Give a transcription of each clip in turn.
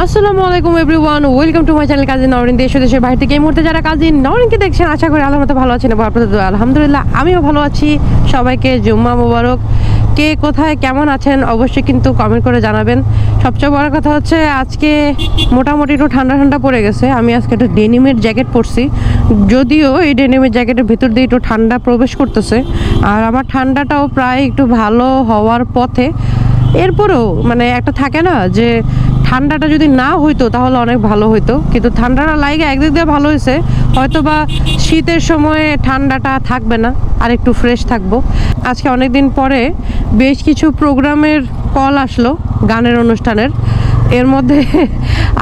আসসালামু আলাইকুম everyone, welcome to my channel Kazi Nowrin. দেশ দেশের বাইরে থেকে এই মুহূর্তে যারা কাজী নওরিনকে দেখছেন, আশা করি আল্লাহর মতো ভালো আছেন এবং আপনাদের দোয়া আলহামদুলিল্লাহ আমিও ভালো আছি। সবাইকে জুম্মা মোবারক। কে কোথায় কেমন আছেন অবশ্যই কিন্তু কমেন্ট করে জানাবেন। সবচেয়ে বড় কথা হচ্ছে আজকে মোটামুটি একটু ঠান্ডা ঠান্ডা পড়ে গেছে। আমি আজকে একটা ডেনিমের জ্যাকেট পরছি, যদিও এই ডেনিমের জ্যাকেটের ভিতর দিয়ে একটু ঠান্ডা প্রবেশ করতেছে, আর আমার ঠান্ডাটাও প্রায় একটু ভালো হওয়ার পথে। এরপরেও মানে একটা থাকে না যে ঠান্ডাটা যদি না হইতো তাহলে অনেক ভালো হইতো, কিন্তু ঠান্ডাটা লাগে একদিক দিয়ে ভালো হয়েছে। হয়তো বা শীতের সময়ে ঠান্ডাটা থাকবে না, আর একটু ফ্রেশ থাকবো। আজকে অনেক দিন পরে বেশ কিছু প্রোগ্রামের কল আসলো, গানের অনুষ্ঠানের। এর মধ্যে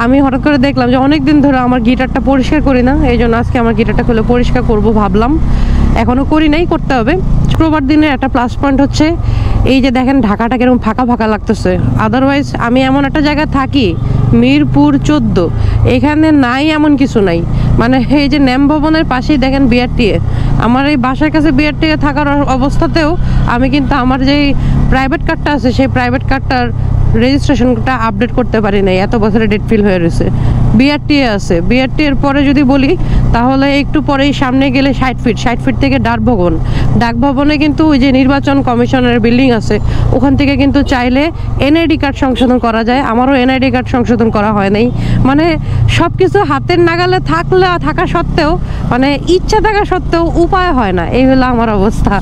আমি হঠাৎ করে দেখলাম যে অনেক দিন ধরে আমার গিটারটা পরিষ্কার করি না, এই জন্য আজকে আমার গিটারটা খুলে পরিষ্কার করব ভাবলাম। এখনও করি নাই, করতে হবে। শুক্রবার দিনে একটা প্লাস পয়েন্ট হচ্ছে এই যে দেখেন ঢাকাটা কিরকম ফাঁকা ফাঁকা লাগতেছে। আদারওয়াইজ আমি এমন একটা জায়গায় থাকি, মিরপুর 14, এখানে নাই এমন কিছু নাই। মানে এই যে ন্যাম ভবনের পাশেই দেখেন বিআরটিএ, আমার এই বাসার কাছে বিআরটিএ থাকার অবস্থাতেও আমি কিন্তু আমার যেই প্রাইভেট কারটা আছে সেই প্রাইভেট কারটার রেজিস্ট্রেশনটা আপডেট করতে পারি নাই, এত বছরে ডেট ফিল হয়ে রয়েছে। বিআরটিএ আছে, বিআরটিএর পরে যদি বলি তাহলে একটু পরেই সামনে গেলে 60 ফিট থেকে ডাক ভবনে কিন্তু ওই যে নির্বাচন কমিশনের বিল্ডিং আছে, ওখান থেকে কিন্তু চাইলে এনআইডি কার্ড সংশোধন করা যায়। আমারও এনআইডি কার্ড সংশোধন করা হয় নাই। মানে সব কিছু হাতের নাগালে থাকা সত্ত্বেও, মানে ইচ্ছা থাকা সত্ত্বেও উপায় হয় না, এই হলো আমার অবস্থা।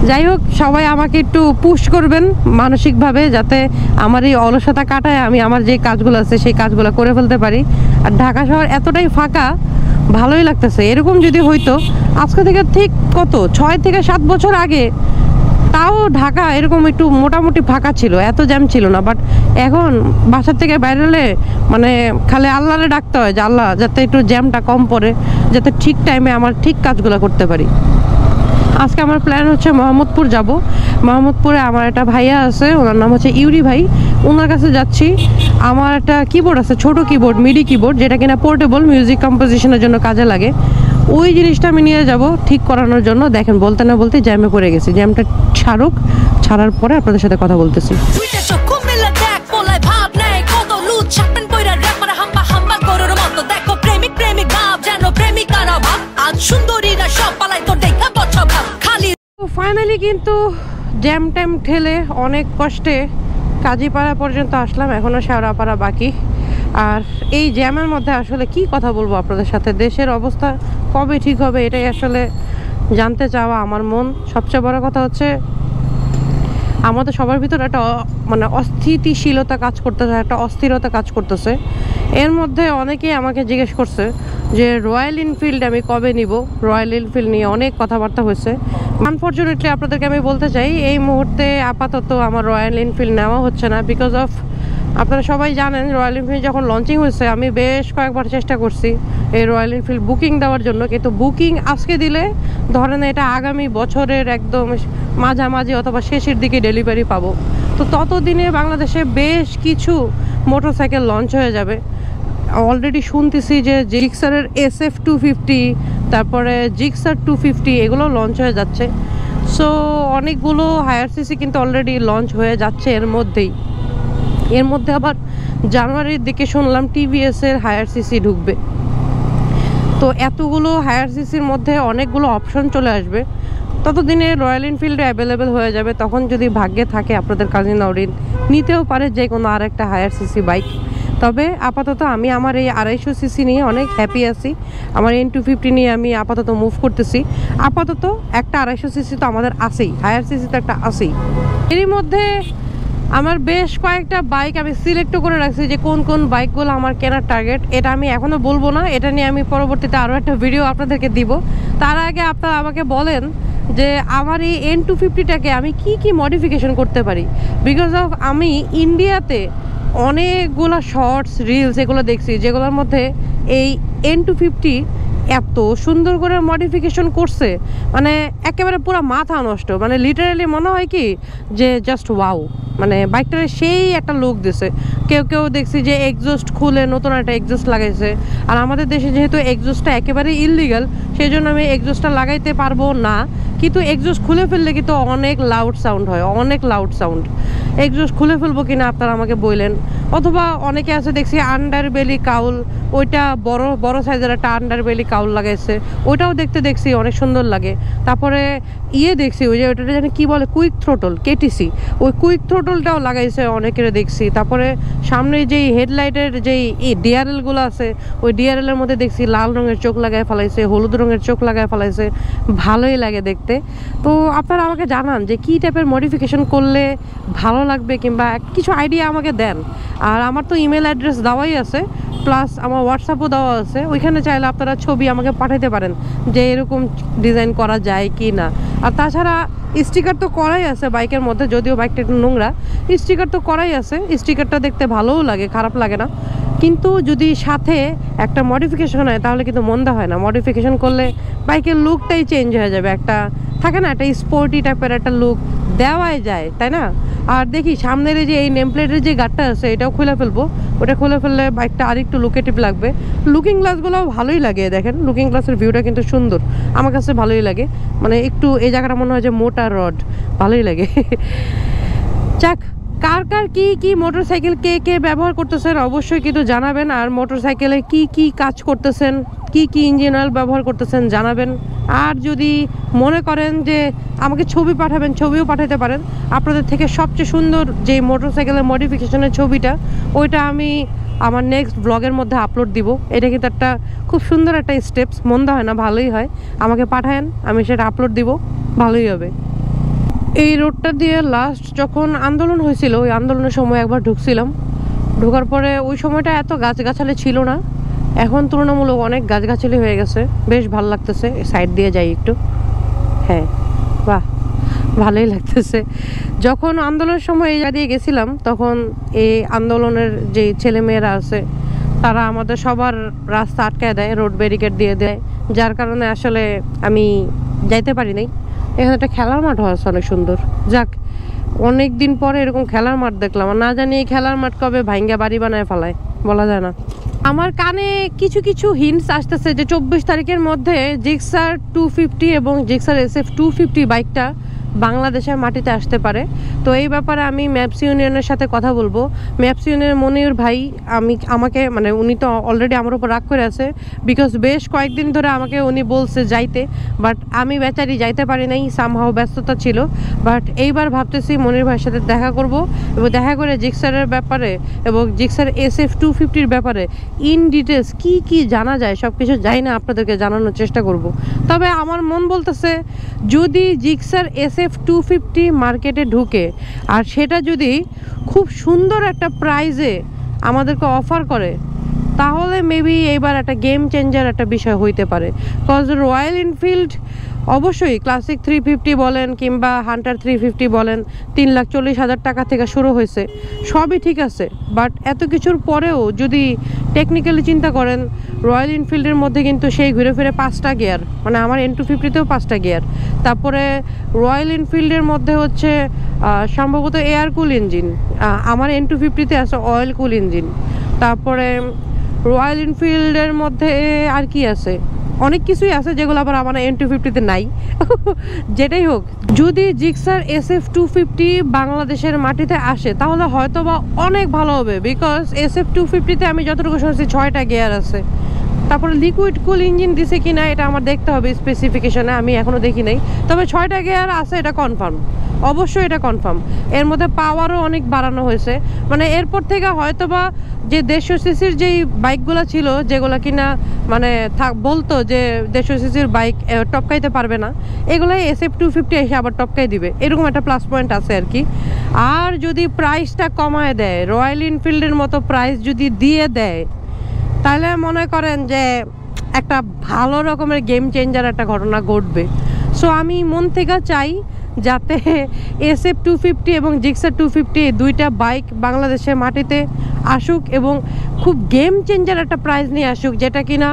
যাই হোক, সবাই আমাকে একটু পুশ করবেন মানসিকভাবে, যাতে আমার এই অলসতা কাটায় আমি আমার যে কাজগুলো আছে সেই কাজগুলো করে ফেলতে পারি। আর ঢাকা শহর এতটাই ফাঁকা, ভালোই লাগতেছে। এরকম যদি হইতো আজকে থেকে ঠিক কত 6 থেকে 7 বছর আগে, তাও ঢাকা এরকম একটু মোটামুটি ফাঁকা ছিল, এত জ্যাম ছিল না। বাট এখন বাসার থেকে বাইরে হলে মানে খালি আল্লাহরে ডাকতে হয় যে আল্লাহ যাতে একটু জ্যামটা কম পড়ে, যাতে ঠিক টাইমে আমার ঠিক কাজগুলো করতে পারি। আজকে আমার প্ল্যান হচ্ছে মোহাম্মদপুর যাব। মোহাম্মদপুরে আমার একটা ভাইয়া আছে, ওনার নাম হচ্ছে ইউরি ভাই, ওনার কাছে যাচ্ছি। আমার একটা কিবোর্ড আছে, ছোট কিবোর্ড, মিডি কিবোর্ড, যেটা কিনা পোর্টেবল মিউজিক কম্পোজিশনের জন্য কাজে লাগে। ওই জিনিসটা আমি নিয়ে যাব ঠিক করানোর জন্য। দেখেন বলতে না বলতে জ্যামে পড়ে গেছি। জ্যামটা ছাড়ার পরে আপনাদের সাথে কথা বলতেছি। ফাইনালি কিন্তু জ্যাম ট্যাম ঠেলে অনেক কষ্টে কাজীপাড়া পর্যন্ত আসলাম, এখনও শেওড়াপাড়া বাকি। আর এই জ্যামের মধ্যে আসলে কি কথা বলবো আপনাদের সাথে, দেশের অবস্থা কবে ঠিক হবে এটাই আসলে জানতে চাওয়া আমার মন। সবচেয়ে বড় কথা হচ্ছে আমাদের সবার ভিতরে একটা মানে অস্থিতিশীলতা কাজ করতেছে, একটা অস্থিরতা কাজ করতেছে। এর মধ্যে অনেকেই আমাকে জিজ্ঞেস করছে যে রয়্যাল এনফিল্ড আমি কবে নিব। রয়্যাল এনফিল্ড নিয়ে অনেক কথাবার্তা হয়েছে। আনফর্চুনেটলি আপনাদেরকে আমি বলতে চাই এই মুহূর্তে আপাতত আমার রয়্যাল এনফিল্ড নেওয়া হচ্ছে না, বিকজ অফ আপনারা সবাই জানেন রয়্যাল এনফিল্ড যখন লঞ্চিং হয়েছে আমি বেশ কয়েকবার চেষ্টা করছি এই রয়্যাল এনফিল্ড বুকিং দেওয়ার জন্য, কিন্তু বুকিং আজকে দিলে ধরেন এটা আগামী বছরের একদম মাঝামাঝি অথবা শেষের দিকে ডেলিভারি পাবো। তো ততদিনে বাংলাদেশে বেশ কিছু মোটরসাইকেল লঞ্চ হয়ে যাবে। অলরেডি শুনতেছি যে জিক্সারের SF 250, তারপরে জিক্সার 250 এগুলো লঞ্চ হয়ে যাচ্ছে। সো অনেকগুলো হায়ার সিসি কিন্তু অলরেডি লঞ্চ হয়ে যাচ্ছে এর মধ্যে আবার জানুয়ারির দিকে শুনলাম TVS-এর হায়ার সিসি ঢুকবে। তো এতগুলো হায়ার সিসির মধ্যে অনেকগুলো অপশন চলে আসবে। ততদিনে রয়্যাল এনফিল্ডে অ্যাভেলেবেল হয়ে যাবে। তখন যদি ভাগ্যে থাকে আপনাদের কাজী নওরিন নিতেও পারে যে কোনো আর একটা হায়ার সিসি বাইক। তবে আপাতত আমি আমার এই 250 সিসি নিয়ে অনেক হ্যাপি আছি। আমার N250 নিয়ে আমি আপাতত মুভ করতেছি। আপাতত একটা 250 সিসি তো আমাদের আছেই, হায়ার সিসি তো একটা আছেই। এরই মধ্যে আমার বেশ কয়েকটা বাইক আমি সিলেক্ট করে রাখছি যে কোন কোন বাইকগুলো আমার কেনার টার্গেট। এটা আমি এখনও বলবো না, এটা নিয়ে আমি পরবর্তীতে আরও একটা ভিডিও আপনাদেরকে দিব। তার আগে আপনারা আমাকে বলেন যে আমার এই N250টাকে আমি কি মডিফিকেশন করতে পারি। বিকজ অফ আমি ইন্ডিয়াতে অনেকগুলো শর্টস রিলস এগুলো দেখছি, যেগুলোর মধ্যে এই N250 এত সুন্দর করে মডিফিকেশন করছে, মানে একেবারে পুরো মাথা নষ্ট। মানে লিটারালি মনে হয় কি যে জাস্ট ওয়াও, মানে বাইকটারে সেই একটা লুক দিছে। কেউ দেখছি যে এক্সজস্ট খুলে নতুন একটা এক্সজস্ট লাগাইছে। আর আমাদের দেশে যেহেতু এক্সজস্টটা একেবারে ইললিগাল, সেই জন্য আমি এক্সজস্টটা লাগাইতে পারবো না। কিন্তু এক্সজস্ট খুলে ফেললে কিন্তু অনেক লাউড সাউন্ড হয়, অনেক লাউড সাউন্ড। এক্সজস্ট খুলে ফেলবো কিনা আপনারা আমাকে বললেন। অথবা অনেকে আছে দেখছি আন্ডার বেলি কাউল, ওইটা বড় বড় সাইজের একটা আন্ডার বেলি কাউল লাগাইছে, ওইটাও দেখছি অনেক সুন্দর লাগে। তারপরে দেখছি ওই যে ওইটা জানি কি বলে, কুইক থ্রোটল, কেটিসি, ওই কুইক থ্রোটলটাও লাগাইছে অনেকের দেখছি। তারপরে সামনে যেই হেডলাইটের যেই ডিআরএলগুলো আছে, ওই ডিআরএলের মধ্যে দেখছি লাল রঙের চোখ লাগায় ফেলাইছে, হলুদ রঙের চোখ লাগায় ফেলাইছে, ভালোই লাগে দেখতে। তো আপনারা আমাকে জানান যে কী টাইপের মডিফিকেশন করলে ভালো লাগবে, কিংবা কিছু আইডিয়া আমাকে দেন। আর আমার তো ইমেল অ্যাড্রেস দেওয়াই আছে, প্লাস আমার হোয়াটসঅ্যাপও দেওয়া আছে, ওইখানে চাইলে আপনারা ছবি আমাকে পাঠাতে পারেন যে এরকম ডিজাইন করা যায় কি না। আর তাছাড়া স্টিকার তো করাই আছে বাইকের মধ্যে, যদিও বাইকটা একটু নোংরা, স্টিকার তো করাই আছে। স্টিকারটা দেখতে ভালোও লাগে, খারাপ লাগে না। কিন্তু যদি সাথে একটা মডিফিকেশন হয় তাহলে কিন্তু মন্দা হয় না। মডিফিকেশন করলে বাইকের লুকটাই চেঞ্জ হয়ে যাবে, একটা থাকে না একটা স্পোর্টি টাইপের একটা লুক দেওয়াই যায়, তাই না? আর দেখি সামনের যে এই নেম প্লেটের যে গার্ডটা আছে এটাও খুলে ফেলবো, ওটা খুলে ফেললে বাইকটা আরেকটু লুকেটিভ লাগবে। লুকিং গ্লাসগুলোও ভালোই লাগে, দেখেন লুকিং গ্লাসের ভিউটা কিন্তু সুন্দর, আমার কাছে ভালোই লাগে। মানে একটু এই জায়গাটা মনে হয় যে মোটা রড, ভালোই লাগে। যাক, কার কার কি মোটরসাইকেল কে ব্যবহার করতেছেন অবশ্যই কিন্তু জানাবেন। আর মোটরসাইকেলে কি কাজ করতেছেন, কি ইঞ্জিন অয়েল ব্যবহার করতেছেন জানাবেন। আর যদি মনে করেন যে আমাকে ছবি পাঠাবেন, ছবিও পাঠাতে পারেন। আপনাদের থেকে সবচেয়ে সুন্দর যে মোটরসাইকেলের মডিফিকেশনের ছবিটা, ওইটা আমি আমার নেক্সট ব্লগের মধ্যে আপলোড দিব। এটা কিন্তু একটা খুব সুন্দর একটা স্টেপস, মন্দা হয় না, ভালোই হয়। আমাকে পাঠায়েন, আমি সেটা আপলোড দিব, ভালোই হবে। এই রোডটা দিয়ে লাস্ট যখন আন্দোলন হয়েছিল, ওই আন্দোলনের সময় একবার ঢুকছিলাম। ঢোকার পরে ওই সময়টা এত গাছগাছালি ছিল না, এখন তুলনামূলক অনেক গাছগাছালি হয়ে গেছে, বেশ ভালো লাগতেছে। সাইড দিয়ে যাই একটু, হ্যাঁ বাহ, ভালোই লাগতেছে। যখন আন্দোলনের সময় এই জায়গা দিয়ে গেছিলাম, তখন এই আন্দোলনের যে ছেলেমেয়েরা আছে তারা আমাদের সবার রাস্তা আটকায় দেয়, রোড ব্যারিকেড দিয়ে দেয়, যার কারণে আসলে আমি যাইতে পারি নাই। এখানে একটা খেলার মাঠ আছে অনেক সুন্দর। যাক, অনেক দিন পরে এরকম খেলার মাঠ দেখলাম। না জানি এই খেলার মাঠ কবে ভাঙ্গা বাড়ি বানায় ফেলায়, বলা যায় না। আমার কানে কিছু হিন্টস আসতেছে যে 24 তারিখের মধ্যে জিক্সার 250 এবং জিক্সার SF 250 বাইকটা বাংলাদেশের মাটিতে আসতে পারে। তো এই ব্যাপারে আমি ম্যাপস ইউনিয়নের সাথে কথা বলবো। ম্যাপস ইউনিয়নের মনির ভাই আমাকে মানে উনি তো অলরেডি আমার উপর রাগ করে আছে, বিকজ বেশ কয়েকদিন ধরে আমাকে উনি বলছে যাইতে, বাট আমি বেচারি যাইতে পারি নাই, সামহাও ব্যস্ততা ছিল। বাট এইবার ভাবতেছি মনির ভাইয়ের সাথে দেখা করব, এবং দেখা করে জিক্সারের ব্যাপারে এবং জিক্সার SF 250-র ব্যাপারে ইন ডিটেলস কি জানা যায় সব কিছু যাই না আপনাদেরকে জানানোর চেষ্টা করব। তবে আমার মন বলতেছে যদি জিক্সার SF 250 মার্কেটে ঢুকে আর সেটা যদি খুব সুন্দর একটা প্রাইজে আমাদেরকে অফার করে, তাহলে মেবি এইবার একটা গেম চেঞ্জার একটা বিষয় হইতে পারে। কজ রয়্যাল এনফিল্ড অবশ্যই ক্লাসিক 350 বলেন কিংবা হান্টার 350 বলেন 3,40,000 টাকা থেকে শুরু হয়েছে, সবই ঠিক আছে। বাট এত কিছুর পরেও যদি টেকনিক্যালি চিন্তা করেন, রয়্যাল এনফিল্ডের মধ্যে কিন্তু সেই ঘুরে ফিরে 5টা গিয়ার, মানে আমার N250-তেও 5টা গিয়ার। তারপরে রয়্যাল এনফিল্ডের মধ্যে হচ্ছে সম্ভবত এয়ার কুল ইঞ্জিন, আমার N250-তে আছে অয়েল কুল ইঞ্জিন। তারপরে রয়্যাল এনফিল্ডের মধ্যে আর কি আছে, অনেক কিছুই আছে যেগুলো আবার আমার N250-তে নাই। যেটাই হোক, যদি জিক্সার SF 250 বাংলাদেশের মাটিতে আসে তাহলে হয়তো বা অনেক ভালো হবে, বিকজ SF 250-তে আমি যতটুকু শুনছি 6টা গিয়ার আছে। তারপরে লিকুইড কুল ইঞ্জিন দিছে কিনা এটা আমার দেখতে হবে স্পেসিফিকেশনে, আমি এখনো দেখি নাই। তবে 6টা গিয়ার আছে এটা কনফার্ম, অবশ্যই এটা কনফার্ম। এর মধ্যে পাওয়ারও অনেক বাড়ানো হয়েছে, মানে এরপর থেকে হয়তোবা যে 150 সিসির যেই বাইকগুলো ছিল, যেগুলো কিনা মানে বলতো যে 150 সিসির বাইক টপকাইতে পারবে না, এগুলাই SF 250 এসে আবার টপকাই দিবে, এরকম একটা প্লাস পয়েন্ট আছে আর কি। আর যদি প্রাইসটা কমায় দেয়, রয়্যাল এনফিল্ডের মতো প্রাইস যদি দিয়ে দেয়, তাহলে মনে করেন যে একটা ভালো রকমের গেম চেঞ্জার একটা ঘটনা ঘটবে। সো আমি মন থেকে চাই যাতে SF 250 এবং জিক্সার 250 দুইটা বাইক বাংলাদেশের মাটিতে আসুক এবং খুব গেম চেঞ্জার একটা প্রাইস নিয়ে আসুক, যেটা কিনা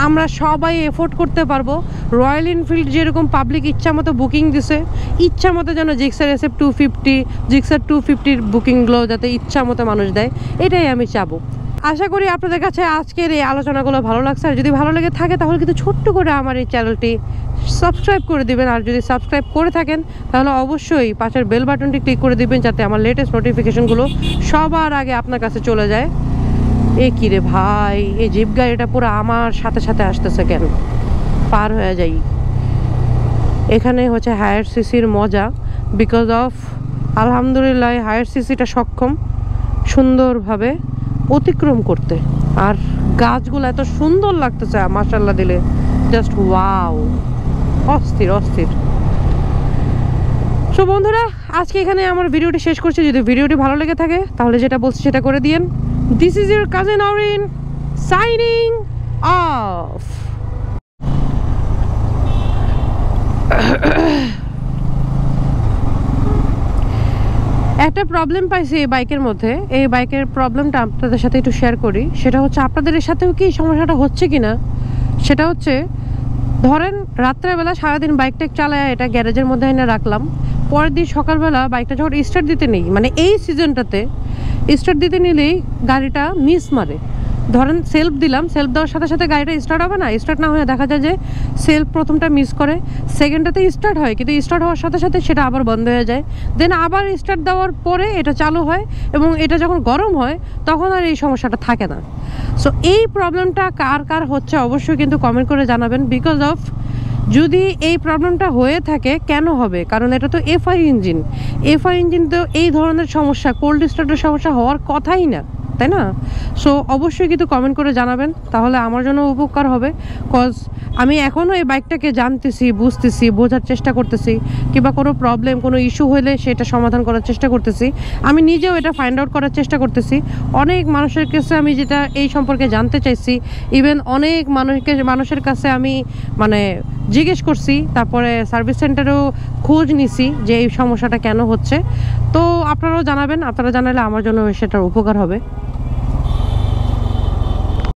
আমরা সবাই এফোর্ড করতে পারবো। রয়্যাল এনফিল্ড যেরকম পাবলিক ইচ্ছা মতো বুকিং দিছে, ইচ্ছা মতো যেন জিক্সার SF 250 জিক্সার 250-র বুকিংগুলো যাতে ইচ্ছা মতো মানুষ দেয়, এটাই আমি চাবো। আশা করি আপনাদের কাছে আজকের এই আলোচনাগুলো ভালো লাগছে, আর যদি ভালো লেগে থাকে তাহলে কিন্তু ছোট্ট করে আমার এই চ্যানেলটি সাবস্ক্রাইব করে দিবেন। আর যদি সাবস্ক্রাইব করে থাকেন তাহলে অবশ্যই পাশের বেল বাটনটি ক্লিক করে দিবেন, যাতে আমার লেটেস্ট নোটিফিকেশনগুলো সবার আগে আপনার কাছে চলে যায়। এ কী রে ভাই, এই জিপ গাড়িটা পুরো আমার সাথে সাথে আসতেছে কেন? পার হয়ে যাই। এখানে হচ্ছে হায়ার সিসির মজা, বিকজ অফ আলহামদুলিল্লাহ হায়ার সিসিটা সক্ষম সুন্দরভাবে অতিক্রম করতে। আর গাছগুলো এত সুন্দর লাগতেছে মাশাআল্লাহ দিলে, জাস্ট ওয়াও, অস্থির অস্থির। সো বন্ধুরা, আজকে এখানে আমার ভিডিওটি শেষ করছি। যদি ভিডিওটি ভালো লেগে থাকে তাহলে যেটা বলছি সেটা করে দিয়েন। This is your cousin Arin signing off. একটা প্রবলেম পাইছি এই বাইকের মধ্যে। এই বাইকের প্রবলেমটা আপনাদের সাথে একটু শেয়ার করি। সেটা হচ্ছে আপনাদের সাথেও কি সমস্যাটা হচ্ছে কিনা। সেটা হচ্ছে, ধরেন রাত্রেবেলা সারাদিন বাইকটা চালায় এটা গ্যারেজের মধ্যে এনে রাখলাম, পরের দিন সকালবেলা বাইকটা যখন স্টার্ট দিতে নেই, মানে এই সিজনটাতে স্টার্ট দিতে নিলেই গাড়িটা মিস মারে। ধরেন সেলফ দিলাম, সেলফ দেওয়ার সাথে সাথে গাড়িটা স্টার্ট হবে না, স্টার্ট না হয়ে দেখা যায় যে সেলফ প্রথমটা মিস করে, সেকেন্ডটাতে স্টার্ট হয় কিন্তু স্টার্ট হওয়ার সাথে সাথে সেটা আবার বন্ধ হয়ে যায়, দেন আবার স্টার্ট দেওয়ার পরে এটা চালু হয়, এবং এটা যখন গরম হয় তখন আর এই সমস্যাটা থাকে না। সো এই প্রবলেমটা কার কার হচ্ছে অবশ্যই কিন্তু কমেন্ট করে জানাবেন। বিকজ অফ যদি এই প্রবলেমটা হয়ে থাকে কেন হবে, কারণ এটা তো এফআই ইঞ্জিন। এফআই ইঞ্জিন তো এই ধরনের সমস্যা, কোল্ড স্টার্টের সমস্যা হওয়ার কথাই না, তাই না? সো অবশ্যই কিন্তু কমেন্ট করে জানাবেন, তাহলে আমার জন্য উপকার হবে। কজ আমি এখনও এই বাইকটাকে জানতেছি, বুঝতেছি, বোঝার চেষ্টা করতেছি, কিংবা কোনো প্রবলেম কোনো ইস্যু হলে সেটা সমাধান করার চেষ্টা করতেছি। আমি নিজেও এটা ফাইন্ড আউট করার চেষ্টা করতেছি। অনেক মানুষের কাছে আমি যেটা এই সম্পর্কে জানতে চাইছি, ইভেন অনেক মানুষের কাছে আমি মানে জিজ্ঞেস করছি, তারপরে সার্ভিস সেন্টারেও খোঁজ নিছি যে এই সমস্যাটা কেন হচ্ছে। তো আপনারাও জানাবেন, আপনারা জানালে আমার জন্য সেটার উপকার হবে।